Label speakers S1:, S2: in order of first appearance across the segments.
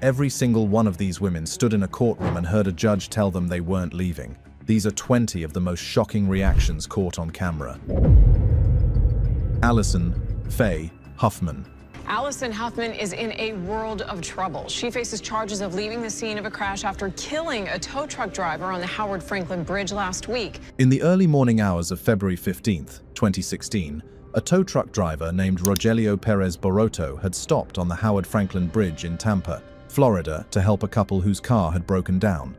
S1: Every single one of these women stood in a courtroom and heard a judge tell them they weren't leaving. These are 20 of the most shocking reactions caught on camera. Allison Huffman.
S2: Allison Huffman is in a world of trouble. She faces charges of leaving the scene of a crash after killing a tow truck driver on the Howard Franklin Bridge last week.
S1: In the early morning hours of February 15, 2016, a tow truck driver named Rogelio Perez Boroto had stopped on the Howard Franklin Bridge in Tampa, Florida, to help a couple whose car had broken down.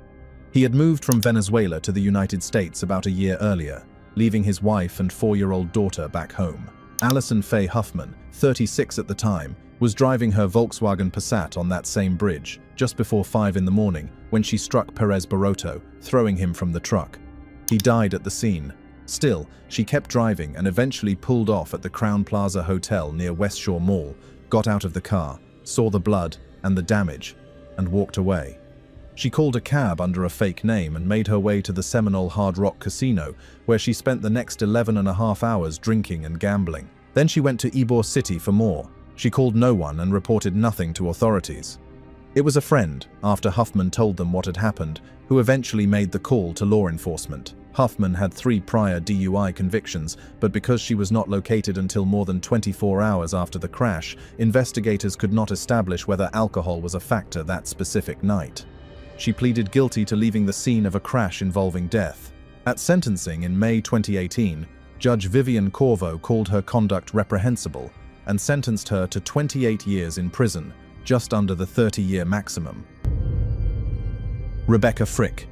S1: He had moved from Venezuela to the United States about a year earlier, leaving his wife and 4-year-old daughter back home. Allison Huffman, 36 at the time, was driving her Volkswagen Passat on that same bridge just before 5 in the morning when she struck Perez Boroto, throwing him from the truck. He died at the scene. Still, she kept driving and eventually pulled off at the Crown Plaza Hotel near West Shore Mall, got out of the car, saw the blood and the damage, and walked away. She called a cab under a fake name and made her way to the Seminole Hard Rock Casino, where she spent the next 11.5 hours drinking and gambling. Then she went to Ybor City for more. She called no one and reported nothing to authorities. It was a friend, after Huffman told them what had happened, who eventually made the call to law enforcement. Huffman had 3 prior DUI convictions, but because she was not located until more than 24 hours after the crash, investigators could not establish whether alcohol was a factor that specific night. She pleaded guilty to leaving the scene of a crash involving death. At sentencing in May 2018, Judge Vivian Corvo called her conduct reprehensible and sentenced her to 28 years in prison, just under the 30-year maximum. Rebecca Frick.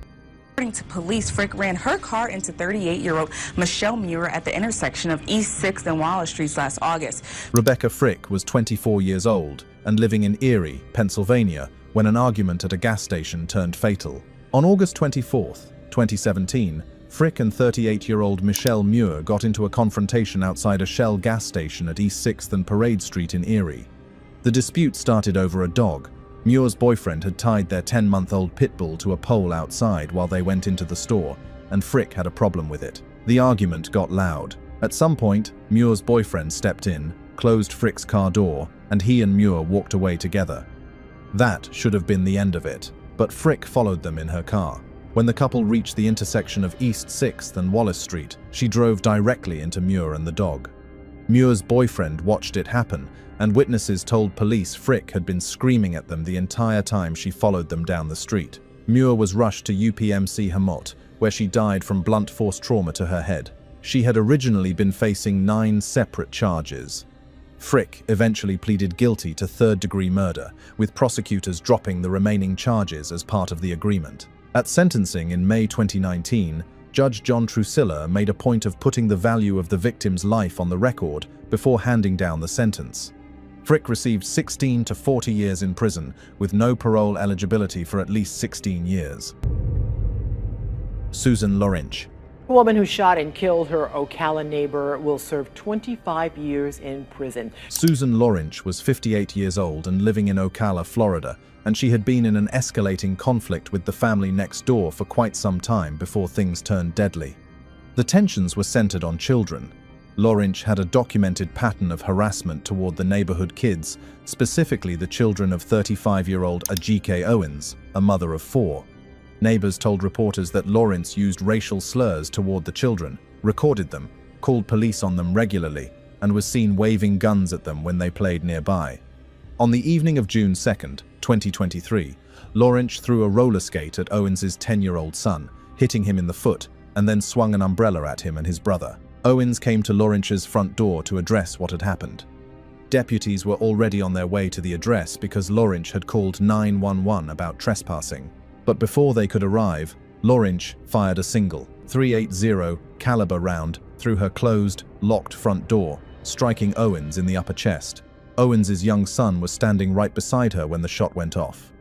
S3: According to police, Frick ran her car into 38-year-old Michelle Muir at the intersection of East 6th and Wallace Streets last August.
S1: Rebecca Frick was 24 years old and living in Erie, Pennsylvania, when an argument at a gas station turned fatal. On August 24, 2017, Frick and 38-year-old Michelle Muir got into a confrontation outside a Shell gas station at East 6th and Parade Street in Erie. The dispute started over a dog. Muir's boyfriend had tied their 10-month-old pit bull to a pole outside while they went into the store, and Frick had a problem with it. The argument got loud. At some point, Muir's boyfriend stepped in, closed Frick's car door, and he and Muir walked away together. That should have been the end of it, but Frick followed them in her car. When the couple reached the intersection of East 6th and Wallace Street, she drove directly into Muir and the dog. Muir's boyfriend watched it happen, and witnesses told police Frick had been screaming at them the entire time she followed them down the street. Muir was rushed to UPMC Hamot, where she died from blunt force trauma to her head. She had originally been facing 9 separate charges. Frick eventually pleaded guilty to third-degree murder, with prosecutors dropping the remaining charges as part of the agreement. At sentencing in May 2019, Judge John Trusilla made a point of putting the value of the victim's life on the record before handing down the sentence. Frick received 16 to 40 years in prison, with no parole eligibility for at least 16 years. Susan Laurent.
S4: The woman who shot and killed her Ocala neighbor will serve 25 years in prison.
S1: Susan Laurent was 58 years old and living in Ocala, Florida, and she had been in an escalating conflict with the family next door for quite some time before things turned deadly. The tensions were centered on children. Laurent had a documented pattern of harassment toward the neighborhood kids, specifically the children of 35-year-old Ajike Owens, a mother of 4. Neighbors told reporters that Laurent used racial slurs toward the children, recorded them, called police on them regularly, and was seen waving guns at them when they played nearby. On the evening of June 2, 2023, Laurent threw a roller skate at Owens's 10-year-old son, hitting him in the foot, and then swung an umbrella at him and his brother. Owens came to Laurent's front door to address what had happened. Deputies were already on their way to the address because Laurent had called 911 about trespassing. But before they could arrive, Laurent fired a single .380 caliber round through her closed, locked front door, striking Owens in the upper chest. Owens's young son was standing right beside her when the shot went off.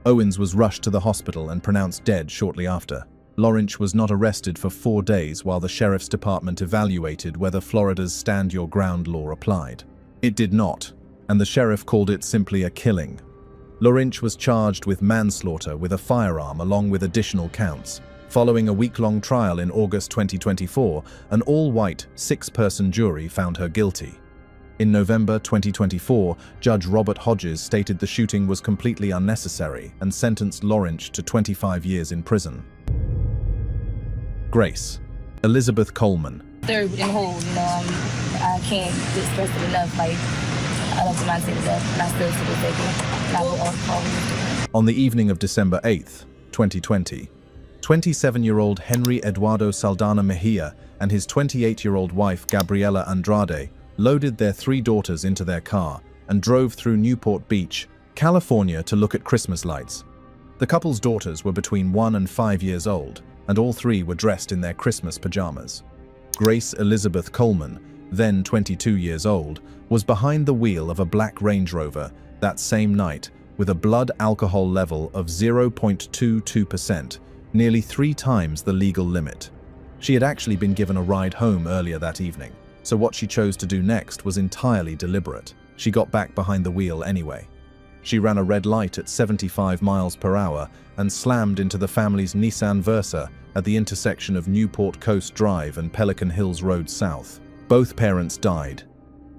S1: Owens was rushed to the hospital and pronounced dead shortly after. Laurent was not arrested for 4 days while the sheriff's department evaluated whether Florida's Stand Your Ground law applied. It did not, and the sheriff called it simply a killing. Laurent was charged with manslaughter with a firearm along with additional counts. Following a week-long trial in August 2024, an all-white, 6-person jury found her guilty. In November 2024, Judge Robert Hodges stated the shooting was completely unnecessary and sentenced Laurent to 25 years in prison. Grace. Elizabeth Coleman.
S5: They're in hold, I can't express it enough. Like, I love Devontae to death, and I still to this day, and I will always.
S1: On the evening of December 8, 2020, 27-year-old Henry Eduardo Saldana Mejia and his 28-year-old wife Gabriela Andrade loaded their 3 daughters into their car and drove through Newport Beach, California to look at Christmas lights. The couple's daughters were between 1 and 5 years old, and all 3 were dressed in their Christmas pajamas. Grace Elizabeth Coleman, then 22 years old, was behind the wheel of a black Range Rover that same night with a blood alcohol level of 0.22%, nearly 3 times the legal limit. She had actually been given a ride home earlier that evening, so what she chose to do next was entirely deliberate. She got back behind the wheel anyway. She ran a red light at 75 miles per hour and slammed into the family's Nissan Versa at the intersection of Newport Coast Drive and Pelican Hills Road South. Both parents died.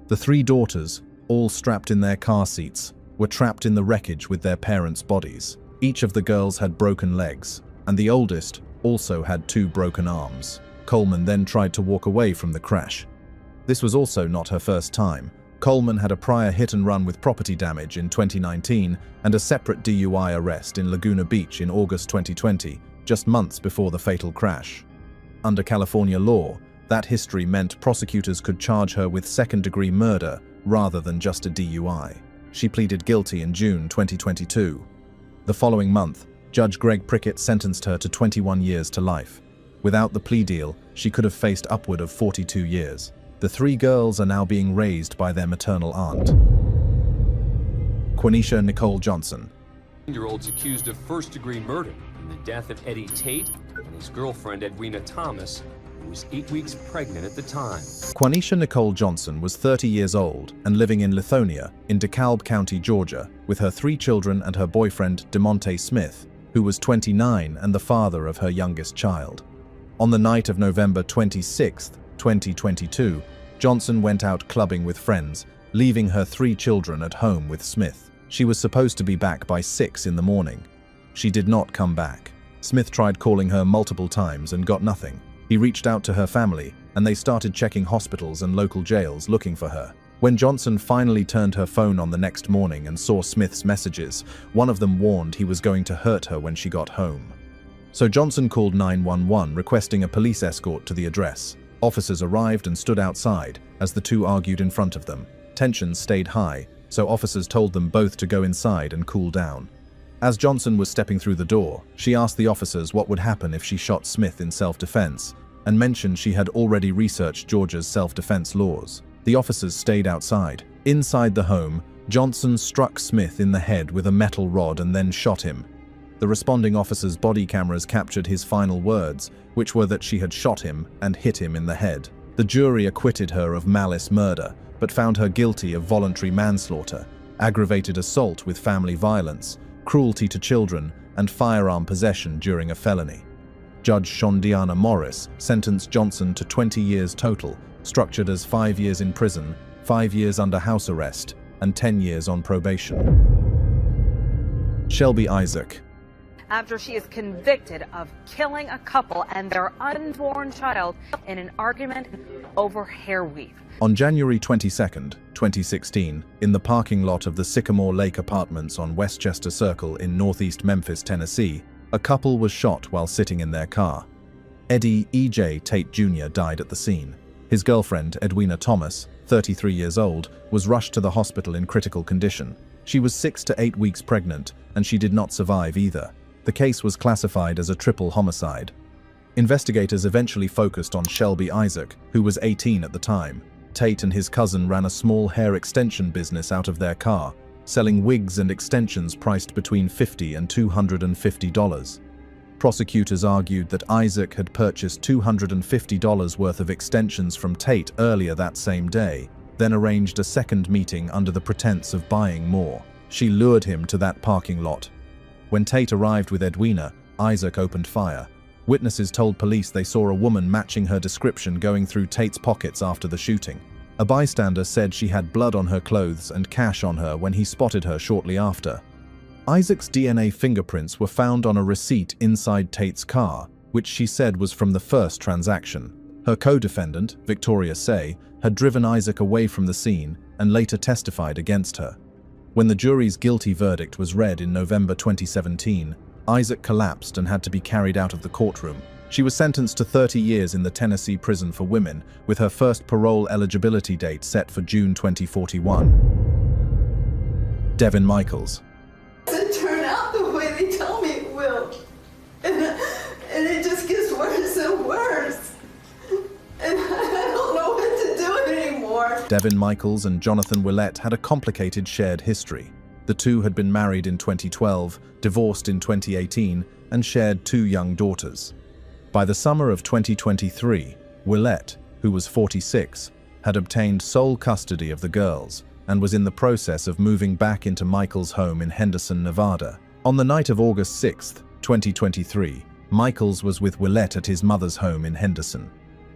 S1: The 3 daughters, all strapped in their car seats, were trapped in the wreckage with their parents' bodies. Each of the girls had broken legs, and the oldest also had 2 broken arms. Coleman then tried to walk away from the crash. This was also not her first time. Coleman had a prior hit-and-run with property damage in 2019 and a separate DUI arrest in Laguna Beach in August 2020, just months before the fatal crash. Under California law, that history meant prosecutors could charge her with second-degree murder rather than just a DUI. She pleaded guilty in June 2022. The following month, Judge Greg Prickett sentenced her to 21 years to life. Without the plea deal, she could have faced upward of 42 years. The 3 girls are now being raised by their maternal aunt. Quanisha Nicole Johnson.
S6: Year-olds accused of first-degree murder in the death of Eddie Tate and his girlfriend Edwina Thomas, who was 8 weeks pregnant at the time.
S1: Quanisha Nicole Johnson was 30 years old and living in Lithonia, in DeKalb County, Georgia, with her 3 children and her boyfriend DeMonte Smith, who was 29 and the father of her youngest child. On the night of November 26, 2022, Johnson went out clubbing with friends, leaving her 3 children at home with Smith. She was supposed to be back by 6 in the morning. She did not come back. Smith tried calling her multiple times and got nothing. He reached out to her family, and they started checking hospitals and local jails looking for her. When Johnson finally turned her phone on the next morning and saw Smith's messages, one of them warned he was going to hurt her when she got home. So Johnson called 911 requesting a police escort to the address. Officers arrived and stood outside as the 2 argued in front of them. Tensions stayed high, so officers told them both to go inside and cool down. As Johnson was stepping through the door, she asked the officers what would happen if she shot Smith in self-defense, and mentioned she had already researched Georgia's self-defense laws. The officers stayed outside. Inside the home, Johnson struck Smith in the head with a metal rod and then shot him. The responding officer's body cameras captured his final words, which were that she had shot him and hit him in the head. The jury acquitted her of malice murder, but found her guilty of voluntary manslaughter, aggravated assault with family violence, cruelty to children, and firearm possession during a felony. Judge Shondiana Morris sentenced Johnson to 20 years total, structured as 5 years in prison, 5 years under house arrest, and 10 years on probation. Shelby Isaac.
S7: After she is convicted of killing a couple and their unborn child in an argument over hair weave.
S1: On January 22, 2016, in the parking lot of the Sycamore Lake Apartments on Westchester Circle in northeast Memphis, Tennessee, a couple was shot while sitting in their car. Eddie E.J. Tate Jr. died at the scene. His girlfriend, Edwina Thomas, 33 years old, was rushed to the hospital in critical condition. She was 6 to 8 weeks pregnant, and she did not survive either. The case was classified as a triple homicide. Investigators eventually focused on Shelby Isaac, who was 18 at the time. Tate and his cousin ran a small hair extension business out of their car, selling wigs and extensions priced between $50 and $250. Prosecutors argued that Isaac had purchased $250 worth of extensions from Tate earlier that same day, then arranged a second meeting under the pretense of buying more. She lured him to that parking lot. When Tate arrived with Edwina, Isaac opened fire. Witnesses told police they saw a woman matching her description going through Tate's pockets after the shooting. A bystander said she had blood on her clothes and cash on her when he spotted her shortly after. Isaac's DNA fingerprints were found on a receipt inside Tate's car, which she said was from the first transaction. Her co-defendant, Victoria Say, had driven Isaac away from the scene and later testified against her. When the jury's guilty verdict was read in November 2017, Isaac collapsed and had to be carried out of the courtroom. She was sentenced to 30 years in the Tennessee prison for women, with her first parole eligibility date set for June 2041. Devon Michaels.
S8: It turned out the way they tell me it will. And it just gets worse and worse. And I don't know what to do anymore.
S1: Devon Michaels and Jonathan Willett had a complicated shared history. The two had been married in 2012, divorced in 2018, and shared 2 young daughters. By the summer of 2023, Willett, who was 46, had obtained sole custody of the girls and was in the process of moving back into Michaels' home in Henderson, Nevada. On the night of August 6, 2023, Michaels was with Willett at his mother's home in Henderson.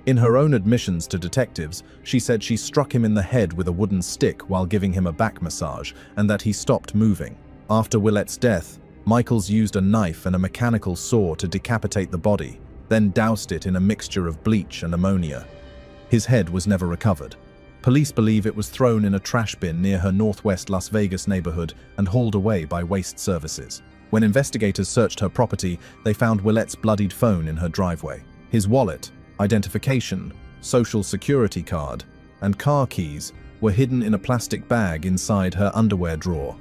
S1: In her own admissions to detectives, she said she struck him in the head with a wooden stick while giving him a back massage and that he stopped moving. After Willett's death, Michaels used a knife and a mechanical saw to decapitate the body, then doused it in a mixture of bleach and ammonia. His head was never recovered. Police believe it was thrown in a trash bin near her northwest Las Vegas neighborhood and hauled away by waste services. When investigators searched her property, they found Willett's bloodied phone in her driveway. His wallet, identification, social security card, and car keys were hidden in a plastic bag inside her underwear drawer.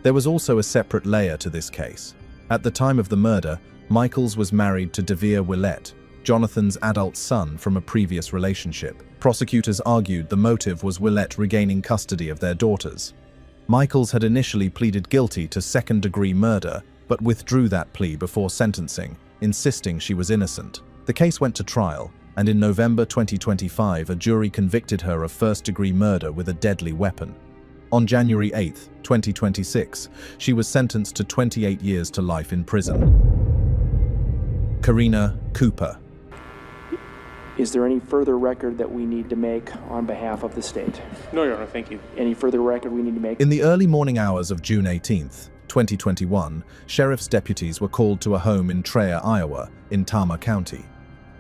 S1: There was also a separate layer to this case. At the time of the murder, Michaels was married to Devere Willett, Jonathan's adult son from a previous relationship. Prosecutors argued the motive was Willett regaining custody of their daughters. Michaels had initially pleaded guilty to second-degree murder, but withdrew that plea before sentencing, insisting she was innocent. The case went to trial, and in November 2025, a jury convicted her of first-degree murder with a deadly weapon. On January 8, 2026, she was sentenced to 28 years to life in prison. Karina Cooper.
S9: Is there any further record that we need to make on behalf of the state?
S10: No, Your Honor, thank you.
S9: Any further record we need to make?
S1: In the early morning hours of June 18, 2021, sheriff's deputies were called to a home in Traer, Iowa, in Tama County.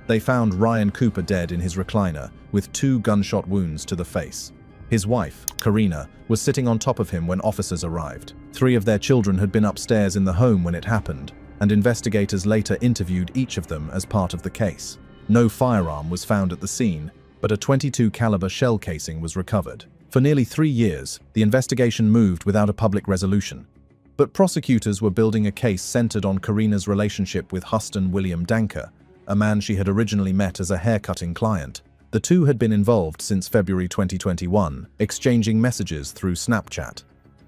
S1: They found Ryan Cooper dead in his recliner, with 2 gunshot wounds to the face. His wife, Karina, was sitting on top of him when officers arrived. 3 of their children had been upstairs in the home when it happened, and investigators later interviewed each of them as part of the case. No firearm was found at the scene, but a .22 caliber shell casing was recovered. For nearly 3 years, the investigation moved without a public resolution. But prosecutors were building a case centered on Karina's relationship with Huston William Danker, a man she had originally met as a haircutting client. The two had been involved since February 2021, exchanging messages through Snapchat.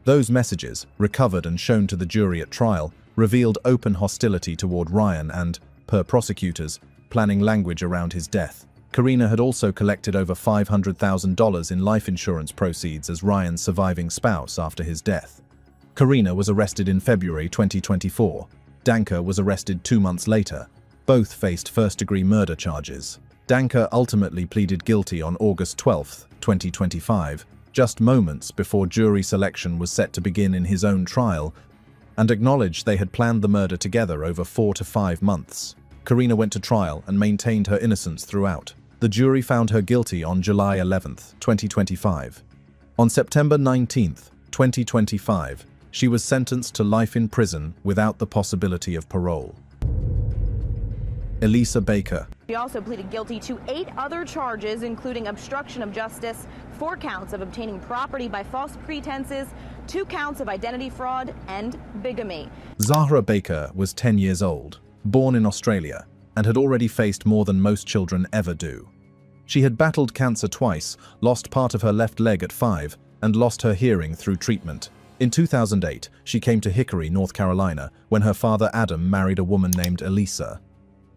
S1: Those messages, recovered and shown to the jury at trial, revealed open hostility toward Ryan and, per prosecutors, planning language around his death. Karina had also collected over $500,000 in life insurance proceeds as Ryan's surviving spouse after his death. Karina was arrested in February 2024. Danker was arrested 2 months later. Both faced first-degree murder charges. Danker ultimately pleaded guilty on August 12, 2025, just moments before jury selection was set to begin in his own trial, and acknowledged they had planned the murder together over 4 to 5 months. Karina went to trial and maintained her innocence throughout. The jury found her guilty on July 11, 2025. On September 19, 2025, she was sentenced to life in prison without the possibility of parole. Elisa Baker.
S11: She also pleaded guilty to 8 other charges, including obstruction of justice, 4 counts of obtaining property by false pretenses, 2 counts of identity fraud, and bigamy.
S1: Zahra Baker was 10 years old, born in Australia, and had already faced more than most children ever do. She had battled cancer twice, lost part of her left leg at 5, and lost her hearing through treatment. In 2008, she came to Hickory, North Carolina, when her father Adam married a woman named Elisa.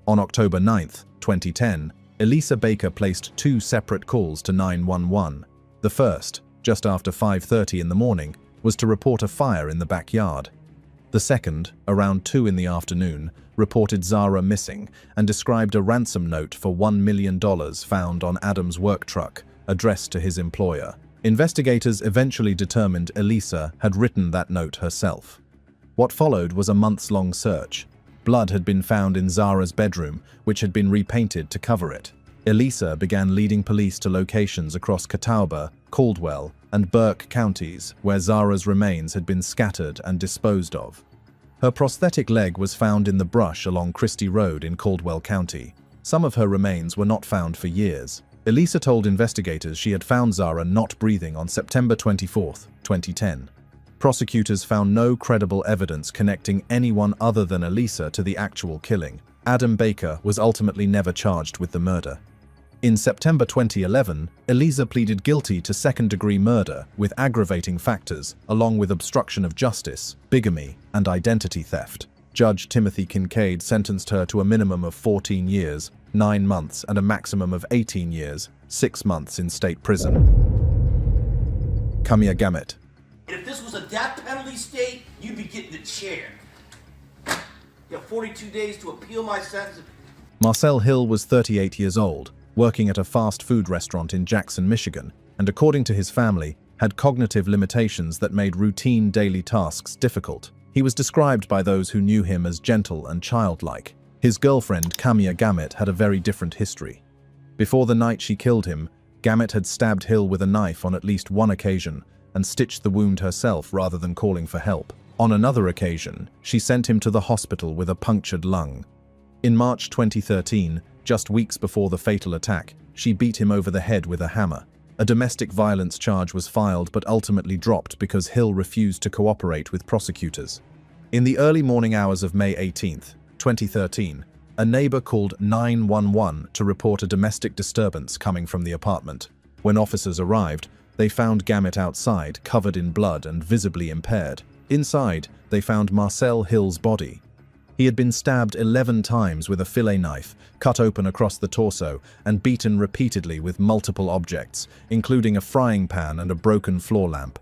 S1: On October 9, 2010, Elisa Baker placed 2 separate calls to 911. The first, just after 5:30 in the morning, was to report a fire in the backyard. The second, around 2 in the afternoon, reported Zahra missing and described a ransom note for $1 million found on Adam's work truck, addressed to his employer. Investigators eventually determined Elisa had written that note herself. What followed was a months-long search. Blood had been found in Zara's bedroom, which had been repainted to cover it. Elisa began leading police to locations across Catawba, Caldwell, and Burke counties where Zara's remains had been scattered and disposed of. Her prosthetic leg was found in the brush along Christie Road in Caldwell County. Some of her remains were not found for years. Elisa told investigators she had found Zara not breathing on September 24, 2010. Prosecutors found no credible evidence connecting anyone other than Elisa to the actual killing. Adam Baker was ultimately never charged with the murder. In September 2011, Elisa pleaded guilty to second-degree murder with aggravating factors, along with obstruction of justice, bigamy, and identity theft. Judge Timothy Kincaid sentenced her to a minimum of 14 years, 9 months, and a maximum of 18 years, 6 months in state prison. Kamya Gamut.
S10: If this was a death penalty state, you'd be getting the chair. You have 42 days to appeal my sentence.
S1: Marcel Hill was 38 years old, working at a fast food restaurant in Jackson, Michigan, and according to his family, had cognitive limitations that made routine daily tasks difficult. He was described by those who knew him as gentle and childlike. His girlfriend, Kamya Gamut, had a very different history. Before the night she killed him, Gamut had stabbed Hill with a knife on at least one occasion and stitched the wound herself rather than calling for help. On another occasion, she sent him to the hospital with a punctured lung. In March 2013, just weeks before the fatal attack, she beat him over the head with a hammer. A domestic violence charge was filed but ultimately dropped because Hill refused to cooperate with prosecutors. In the early morning hours of May 18, 2013, a neighbor called 911 to report a domestic disturbance coming from the apartment. When officers arrived, they found Gamut outside, covered in blood and visibly impaired. Inside, they found Marcel Hill's body. He had been stabbed 11 times with a fillet knife, cut open across the torso, and beaten repeatedly with multiple objects, including a frying pan and a broken floor lamp.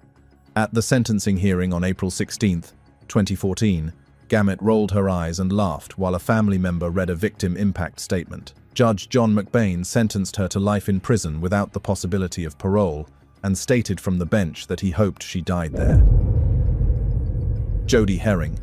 S1: At the sentencing hearing on April 16, 2014, Gamut rolled her eyes and laughed while a family member read a victim impact statement. Judge John McBain sentenced her to life in prison without the possibility of parole, and stated from the bench that he hoped she died there. Jodie Herring.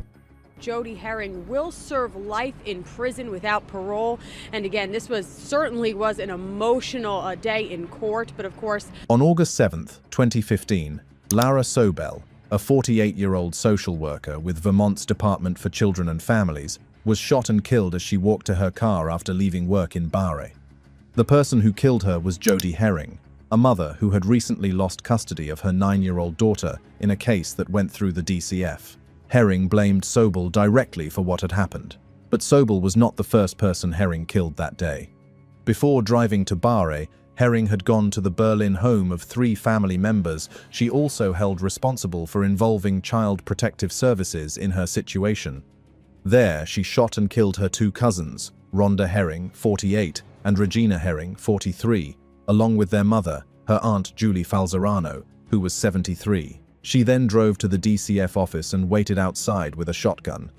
S12: Jodie Herring will serve life in prison without parole. And again, this certainly was an emotional day in court, but of course...
S1: On August 7, 2015, Lara Sobel, a 48-year-old social worker with Vermont's Department for Children and Families, was shot and killed as she walked to her car after leaving work in Barre. The person who killed her was Jodie Herring, a mother who had recently lost custody of her 9-year-old daughter in a case that went through the DCF. Herring blamed Sobel directly for what had happened, but Sobel was not the first person Herring killed that day. Before driving to Barre, Herring had gone to the Berlin home of 3 family members she also held responsible for involving Child Protective Services in her situation. There, she shot and killed her 2 cousins, Rhonda Herring, 48, and Regina Herring, 43, along with their mother, her aunt Julie Falzerano, who was 73. She then drove to the DCF office and waited outside with a shotgun.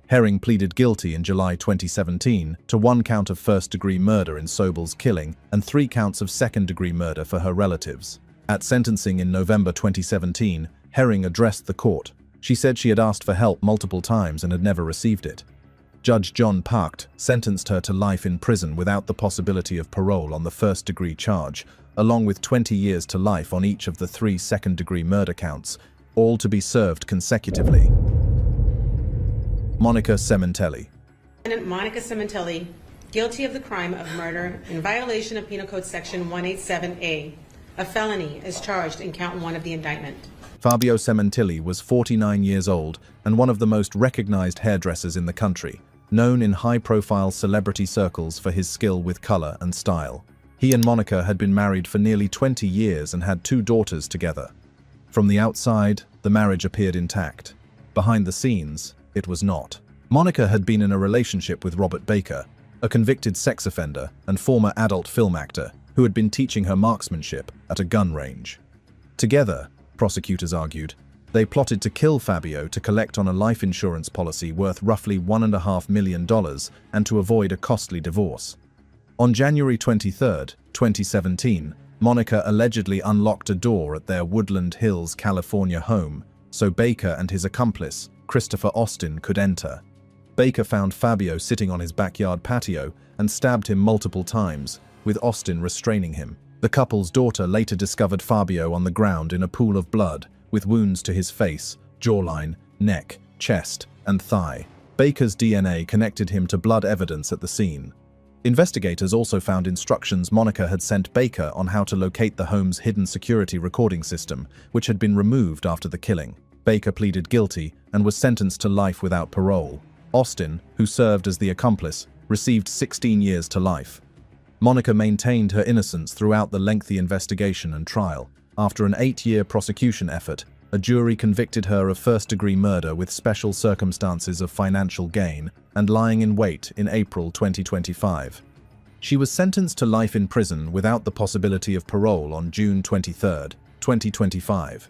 S1: Herring pleaded guilty in July 2017 to 1 count of first-degree murder in Sobel's killing and 3 counts of second-degree murder for her relatives. At sentencing in November 2017, Herring addressed the court. She said she had asked for help multiple times and had never received it. Judge John Pacht sentenced her to life in prison without the possibility of parole on the first-degree charge, along with 20 years to life on each of the 3 second-degree murder counts, all to be served consecutively. Monica Sementelli.
S13: Monica Sementelli, guilty of the crime of murder in violation of Penal Code Section 187A, a felony, is charged in count 1 of the indictment.
S1: Fabio Sementelli was 49 years old and one of the most recognized hairdressers in the country, known in high-profile celebrity circles for his skill with color and style. He and Monica had been married for nearly 20 years and had 2 daughters together. From the outside, the marriage appeared intact. Behind the scenes, it was not. Monica had been in a relationship with Robert Baker, a convicted sex offender and former adult film actor who had been teaching her marksmanship at a gun range. Together, prosecutors argued, they plotted to kill Fabio to collect on a life insurance policy worth roughly $1.5 million and to avoid a costly divorce. On January 23, 2017, Monica allegedly unlocked a door at their Woodland Hills, California home so Baker and his accomplice, Christopher Austin, could enter. Baker found Fabio sitting on his backyard patio and stabbed him multiple times, with Austin restraining him. The couple's daughter later discovered Fabio on the ground in a pool of blood, with wounds to his face, jawline, neck, chest, and thigh. Baker's DNA connected him to blood evidence at the scene. Investigators also found instructions Monica had sent Baker on how to locate the home's hidden security recording system, which had been removed after the killing. Baker pleaded guilty and was sentenced to life without parole. Austin, who served as the accomplice, received 16 years to life. Monica maintained her innocence throughout the lengthy investigation and trial. After an 8-year prosecution effort, a jury convicted her of first-degree murder with special circumstances of financial gain and lying in wait in April 2025. She was sentenced to life in prison without the possibility of parole on June 23, 2025.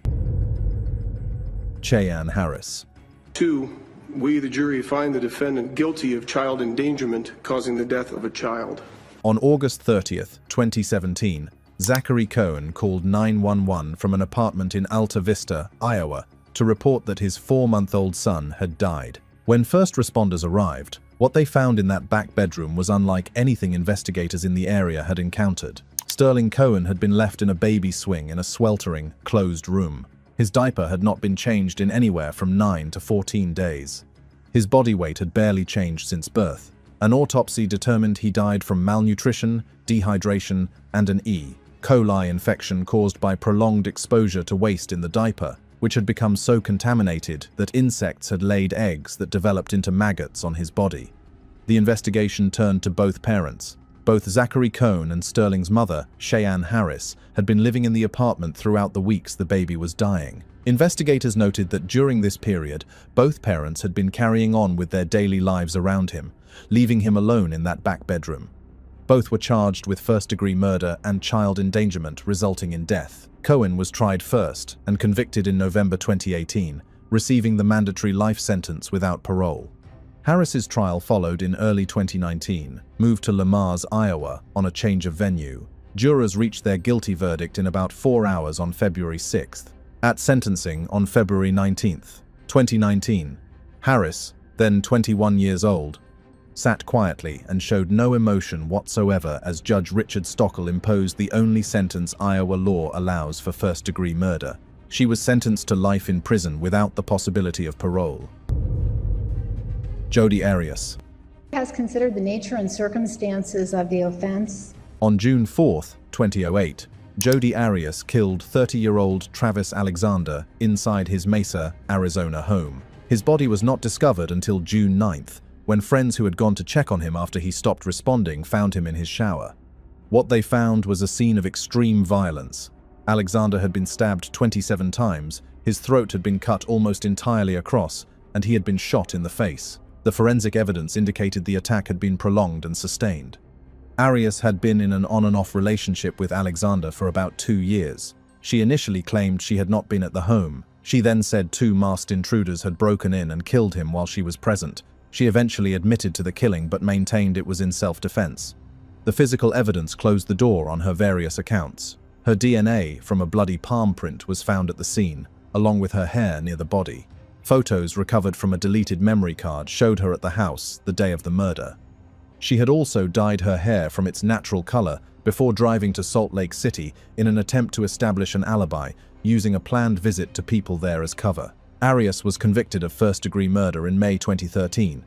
S1: Cheyenne Harris.
S14: 2. We, the jury, find the defendant guilty of child endangerment causing the death of a child.
S1: On August 30, 2017, Zachary Cohen called 911 from an apartment in Alta Vista, Iowa, to report that his 4-month-old son had died. When first responders arrived, what they found in that back bedroom was unlike anything investigators in the area had encountered. Sterling Cohen had been left in a baby swing in a sweltering, closed room. His diaper had not been changed in anywhere from 9 to 14 days. His body weight had barely changed since birth. An autopsy determined he died from malnutrition, dehydration, and an E. coli infection caused by prolonged exposure to waste in the diaper, which had become so contaminated that insects had laid eggs that developed into maggots on his body. The investigation turned to both parents. Both Zachary Cohen and Sterling's mother, Cheyenne Harris, had been living in the apartment throughout the weeks the baby was dying. Investigators noted that during this period, both parents had been carrying on with their daily lives around him, leaving him alone in that back bedroom. Both were charged with first-degree murder and child endangerment resulting in death. Cohen was tried first and convicted in November 2018, receiving the mandatory life sentence without parole. Harris's trial followed in early 2019, moved to Lamars, Iowa, on a change of venue. Jurors reached their guilty verdict in about 4 hours on February 6th. At sentencing on February 19th, 2019, Harris, then 21 years old, sat quietly and showed no emotion whatsoever as Judge Richard Stockel imposed the only sentence Iowa law allows for first-degree murder. She was sentenced to life in prison without the possibility of parole. Jodi Arias
S15: has considered the nature and circumstances of the offense.
S1: On June 4, 2008, Jodi Arias killed 30-year-old Travis Alexander inside his Mesa, Arizona home. His body was not discovered until June 9th, when friends who had gone to check on him after he stopped responding found him in his shower. What they found was a scene of extreme violence. Alexander had been stabbed 27 times, his throat had been cut almost entirely across, and he had been shot in the face. The forensic evidence indicated the attack had been prolonged and sustained. Arias had been in an on-and-off relationship with Alexander for about 2 years. She initially claimed she had not been at the home. She then said 2 masked intruders had broken in and killed him while she was present. She eventually admitted to the killing but maintained it was in self-defense. The physical evidence closed the door on her various accounts. Her DNA from a bloody palm print was found at the scene, along with her hair near the body. Photos recovered from a deleted memory card showed her at the house the day of the murder. She had also dyed her hair from its natural color before driving to Salt Lake City in an attempt to establish an alibi, using a planned visit to people there as cover. Arias was convicted of first-degree murder in May 2013.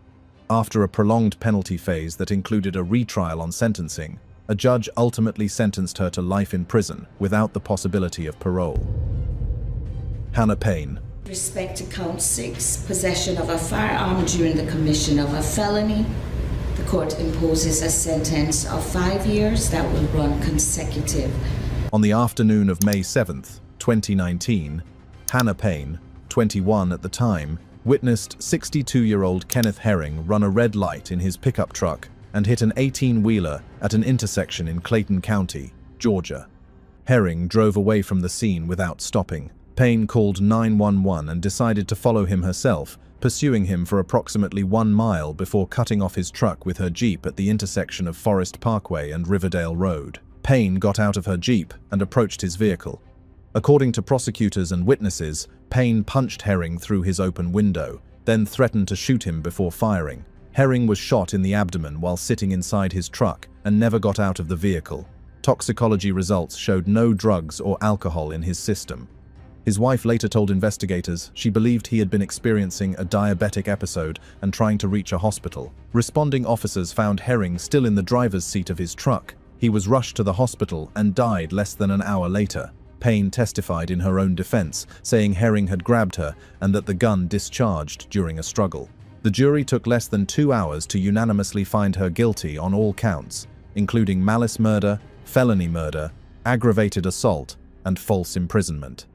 S1: After a prolonged penalty phase that included a retrial on sentencing, a judge ultimately sentenced her to life in prison without the possibility of parole. Hannah Payne.
S16: With respect to count 6, possession of a firearm during the commission of a felony, the court imposes a sentence of 5 years that will run consecutive.
S1: On the afternoon of May 7th, 2019, Hannah Payne, 21 at the time, witnessed 62-year-old Kenneth Herring run a red light in his pickup truck and hit an 18-wheeler at an intersection in Clayton County, Georgia. Herring drove away from the scene without stopping. Payne called 911 and decided to follow him herself, pursuing him for approximately 1 mile before cutting off his truck with her Jeep at the intersection of Forest Parkway and Riverdale Road. Payne got out of her Jeep and approached his vehicle. According to prosecutors and witnesses, Payne punched Herring through his open window, then threatened to shoot him before firing. Herring was shot in the abdomen while sitting inside his truck and never got out of the vehicle. Toxicology results showed no drugs or alcohol in his system. His wife later told investigators she believed he had been experiencing a diabetic episode and trying to reach a hospital. Responding officers found Herring still in the driver's seat of his truck. He was rushed to the hospital and died less than an hour later. Payne testified in her own defense, saying Herring had grabbed her and that the gun discharged during a struggle. The jury took less than 2 hours to unanimously find her guilty on all counts, including malice murder, felony murder, aggravated assault, and false imprisonment.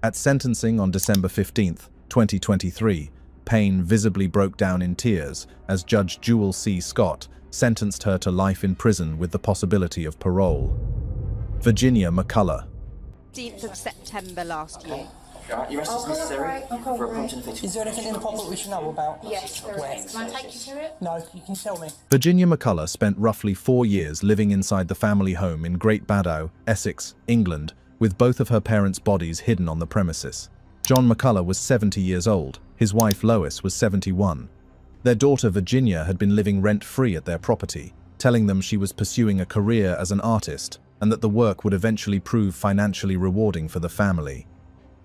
S1: At sentencing on December 15, 2023, Payne visibly broke down in tears as Judge Jewel C. Scott sentenced her to life in prison with the possibility of parole. Virginia McCulla.
S17: 15th of September last year.
S18: Your arrest is necessary for approaching the victim.
S19: Is there anything in the pot that we should know about?
S17: Yes, there is. Can I take you to it?
S19: No, you can tell me.
S1: Virginia McCulla spent roughly 4 years living inside the family home in Great Baddow, Essex, England, with both of her parents' bodies hidden on the premises. John McCulla was 70 years old. His wife Lois was 71. Their daughter Virginia had been living rent-free at their property, telling them she was pursuing a career as an artist and that the work would eventually prove financially rewarding for the family.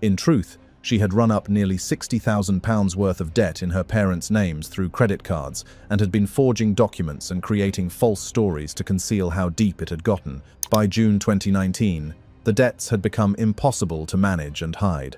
S1: In truth, she had run up nearly £60,000 worth of debt in her parents' names through credit cards and had been forging documents and creating false stories to conceal how deep it had gotten. By June 2019, the debts had become impossible to manage and hide.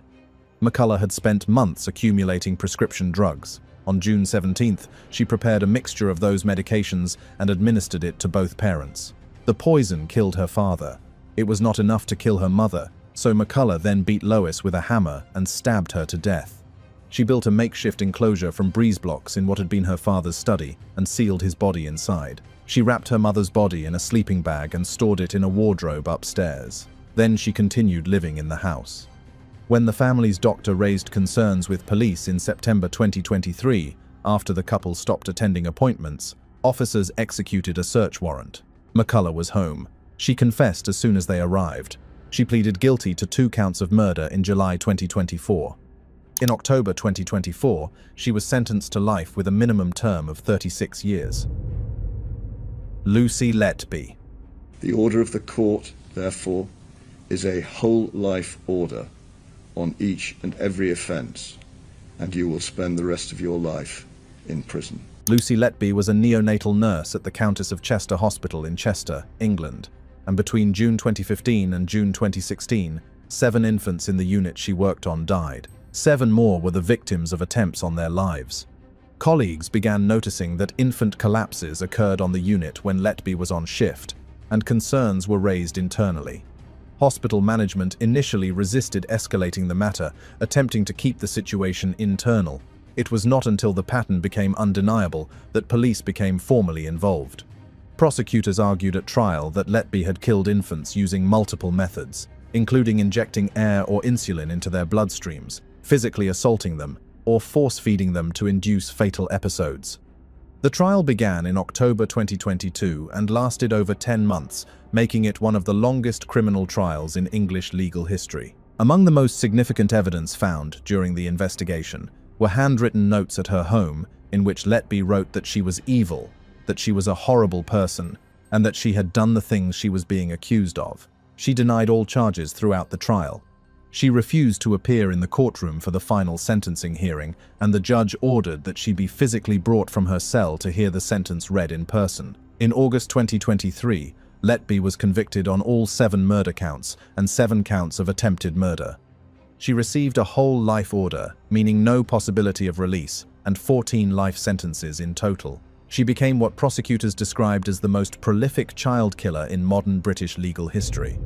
S1: McCulla had spent months accumulating prescription drugs. On June 17th, she prepared a mixture of those medications and administered it to both parents. The poison killed her father. It was not enough to kill her mother, so McCulla then beat Lois with a hammer and stabbed her to death. She built a makeshift enclosure from breeze blocks in what had been her father's study and sealed his body inside. She wrapped her mother's body in a sleeping bag and stored it in a wardrobe upstairs. Then she continued living in the house. When the family's doctor raised concerns with police in September 2023, after the couple stopped attending appointments, officers executed a search warrant. McCulla was home. She confessed as soon as they arrived. She pleaded guilty to 2 counts of murder in July 2024. In October 2024, she was sentenced to life with a minimum term of 36 years. Lucy Letby.
S20: The order of the court, therefore, is a whole life order on each and every offence, and you will spend the rest of your life in prison.
S1: Lucy Letby was a neonatal nurse at the Countess of Chester Hospital in Chester, England, and between June 2015 and June 2016, 7 infants in the unit she worked on died. 7 more were the victims of attempts on their lives. Colleagues began noticing that infant collapses occurred on the unit when Letby was on shift, and concerns were raised internally. Hospital management initially resisted escalating the matter, attempting to keep the situation internal. It was not until the pattern became undeniable that police became formally involved. Prosecutors argued at trial that Letby had killed infants using multiple methods, including injecting air or insulin into their bloodstreams, physically assaulting them, or force-feeding them to induce fatal episodes. The trial began in October 2022 and lasted over 10 months, making it one of the longest criminal trials in English legal history. Among the most significant evidence found during the investigation were handwritten notes at her home in which Letby wrote that she was evil, that she was a horrible person, and that she had done the things she was being accused of. She denied all charges throughout the trial. She refused to appear in the courtroom for the final sentencing hearing, and the judge ordered that she be physically brought from her cell to hear the sentence read in person. In August 2023, Letby was convicted on all 7 murder counts and 7 counts of attempted murder. She received a whole life order, meaning no possibility of release, and 14 life sentences in total. She became what prosecutors described as the most prolific child killer in modern British legal history.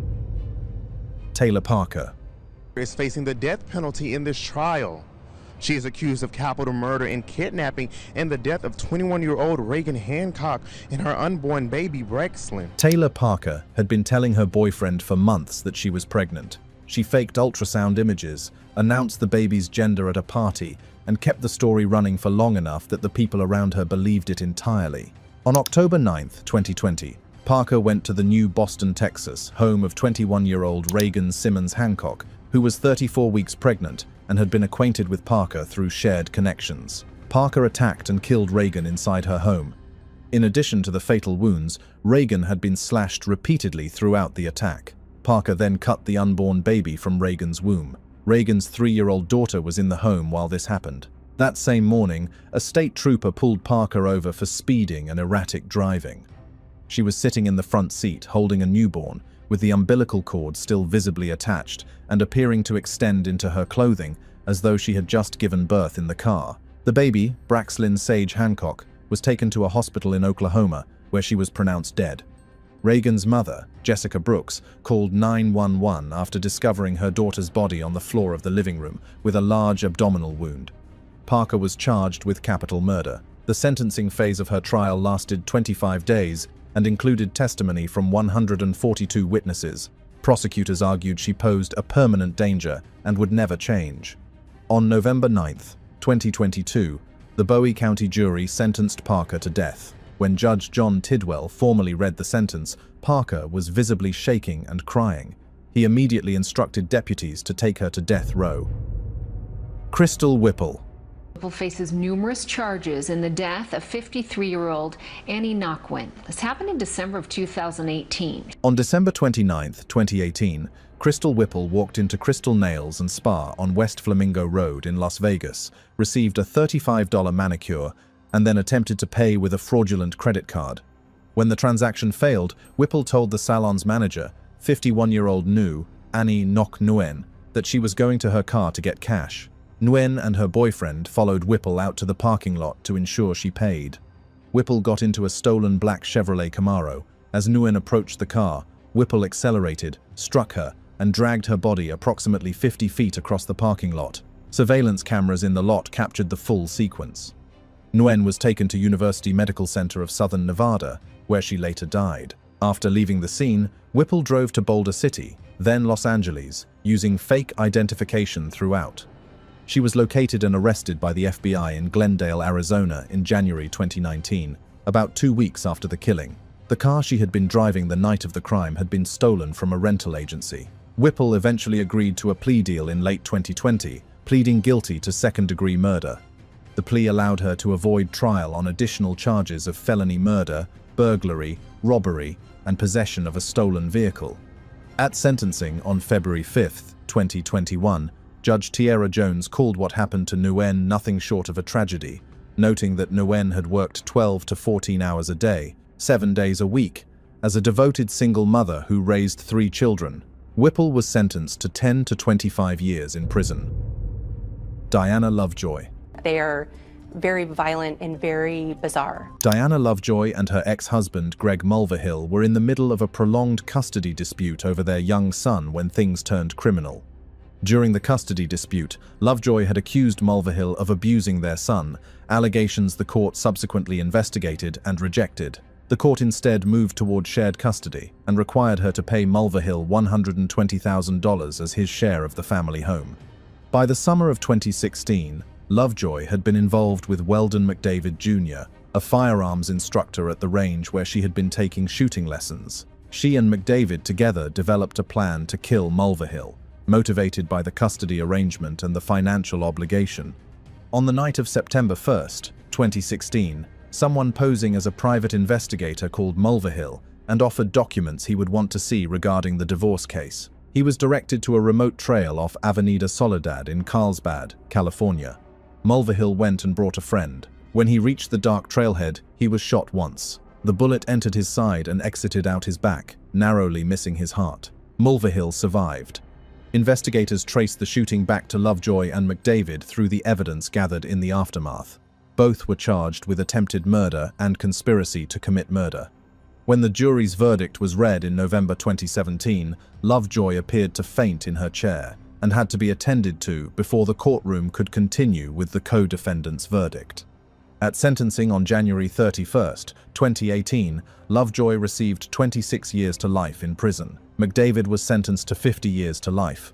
S1: Taylor Parker
S21: is facing the death penalty in this trial. She is accused of capital murder and kidnapping and the death of 21-year-old Reagan Hancock and her unborn baby Brexlyn.
S1: Taylor Parker had been telling her boyfriend for months that she was pregnant. She faked ultrasound images, announced the baby's gender at a party, and kept the story running for long enough that the people around her believed it entirely. On October 9, 2020, Parker went to the new Boston, Texas, home of 21-year-old Reagan Simmons Hancock, who was 34 weeks pregnant and had been acquainted with Parker through shared connections. Parker attacked and killed Reagan inside her home. In addition to the fatal wounds, Reagan had been slashed repeatedly throughout the attack. Parker then cut the unborn baby from Reagan's womb. Reagan's 3-year-old daughter was in the home while this happened. That same morning, a state trooper pulled Parker over for speeding and erratic driving. She was sitting in the front seat, holding a newborn, with the umbilical cord still visibly attached and appearing to extend into her clothing as though she had just given birth in the car. The baby, Braxlyn Sage Hancock, was taken to a hospital in Oklahoma, where she was pronounced dead. Reagan's mother, Jessica Brooks, called 911 after discovering her daughter's body on the floor of the living room with a large abdominal wound. Parker was charged with capital murder. The sentencing phase of her trial lasted 25 days and included testimony from 142 witnesses. Prosecutors argued she posed a permanent danger and would never change. On November 9, 2022, the Bowie County jury sentenced Parker to death. When Judge John Tidwell formally read the sentence, Parker was visibly shaking and crying. He immediately instructed deputies to take her to death row. Crystal Whipple.
S2: Whipple faces numerous charges in the death of 53-year-old Annie Nockwin. This happened in December of 2018.
S1: On December 29, 2018, Crystal Whipple walked into Crystal Nails and Spa on West Flamingo Road in Las Vegas, received a $35 manicure, and then attempted to pay with a fraudulent credit card. When the transaction failed, Whipple told the salon's manager, 51-year-old Annie Nok Nguyen, that she was going to her car to get cash. Nguyen and her boyfriend followed Whipple out to the parking lot to ensure she paid. Whipple got into a stolen black Chevrolet Camaro. As Nguyen approached the car, Whipple accelerated, struck her, and dragged her body approximately 50 feet across the parking lot. Surveillance cameras in the lot captured the full sequence. Nguyen was taken to University Medical Center of Southern Nevada, where she later died. After leaving the scene, Whipple drove to Boulder City, then Los Angeles, using fake identification throughout. She was located and arrested by the FBI in Glendale, Arizona in January 2019, about 2 weeks after the killing. The car she had been driving the night of the crime had been stolen from a rental agency. Whipple eventually agreed to a plea deal in late 2020, pleading guilty to second-degree murder. The plea allowed her to avoid trial on additional charges of felony murder, burglary, robbery, and possession of a stolen vehicle. At sentencing on February 5, 2021, Judge Tierra Jones called what happened to Nguyen nothing short of a tragedy, noting that Nguyen had worked 12 to 14 hours a day, 7 days a week, as a devoted single mother who raised 3 children. Whipple was sentenced to 10 to 25 years in prison. Diana Lovejoy.
S22: They are very violent and very bizarre.
S1: Diana Lovejoy and her ex-husband, Greg Mulvihill, were in the middle of a prolonged custody dispute over their young son when things turned criminal. During the custody dispute, Lovejoy had accused Mulvihill of abusing their son, allegations the court subsequently investigated and rejected. The court instead moved toward shared custody and required her to pay Mulvihill $120,000 as his share of the family home. By the summer of 2016, Lovejoy had been involved with Weldon McDavid Jr., a firearms instructor at the range where she had been taking shooting lessons. She and McDavid together developed a plan to kill Mulvihill, motivated by the custody arrangement and the financial obligation. On the night of September 1, 2016, someone posing as a private investigator called Mulvihill and offered documents he would want to see regarding the divorce case. He was directed to a remote trail off Avenida Soledad in Carlsbad, California. Mulvihill went and brought a friend. When he reached the dark trailhead, he was shot once. The bullet entered his side and exited out his back, narrowly missing his heart. Mulvihill survived. Investigators traced the shooting back to Lovejoy and McDavid through the evidence gathered in the aftermath. Both were charged with attempted murder and conspiracy to commit murder. When the jury's verdict was read in November 2017, Lovejoy appeared to faint in her chair and had to be attended to before the courtroom could continue with the co-defendant's verdict. At sentencing on January 31, 2018, Lovejoy received 26 years to life in prison. McDavid was sentenced to 50 years to life.